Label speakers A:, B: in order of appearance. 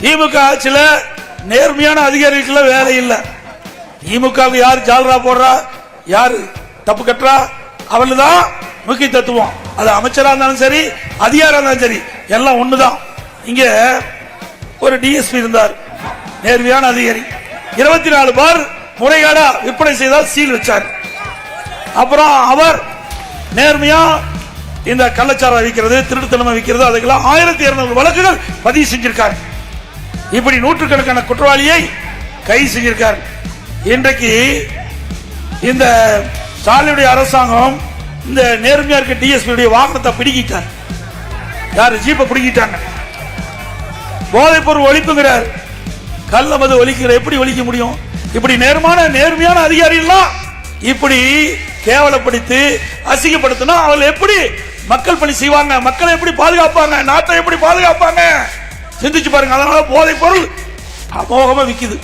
A: திமுக ஆட்சியில நேர்மையான அதிகாரிகளுக்கு வேலை இல்ல. திமுகவுக்கு யார் ஜால்ரா போடுறா, யாரு தப்பு கட்டுறா, அவள்தான் முக்கிய தத்துவம். அது அமைச்சரா இருந்தாலும் சரி, அதிகாரம் இருந்தாலும் சரி, எல்லாம் ஒண்ணுதான். இங்க ஒரு டிஎஸ்பி இருந்தார், நேர்மையான அதிகாரி. 24 பார் முறைகேடா விற்பனை செய்தால் சீல் வச்சார். அப்புறம் அவர் நேர்மையா இந்த கள்ளச்சாரம் விற்கிறது, திருட்டுத்தனமா விற்கிறது, அதுக்கெல்லாம் 1200 வழக்குகள் பதிவு செஞ்சிருக்காரு. இப்படி நூற்றுக்கணக்கான குற்றவாளியை கைது செஞ்சிருக்கார். இன்றைக்கு இந்த ஸ்டாலினுடைய அரசாங்கம் இந்த நேர்மையா இருக்க டிஎஸ்பி வாகனத்தை பிடிக்கிட்டார். யாரு ஜீப்பை பிடிக்கிட்டாங்க. போதைப் பொருள் ஒழிப்புங்கிறார், கள்ள மது ஒழிக்கிற. எப்படி ஒழிக்க முடியும்? இப்படி நேர்மையான அதிகாரிகள் இப்படி கேவலப்படுத்தி அசிங்கப்படுத்தினா அவர்கள் எப்படி மக்கள் பணி செய்வாங்க? மக்களை எப்படி பாதுகாப்பாங்க? நாட்டை எப்படி பாதுகாப்பாங்க? சிந்திச்சு பாருங்க. அதனால போதைப் பொருள் அமோகமா விக்குது.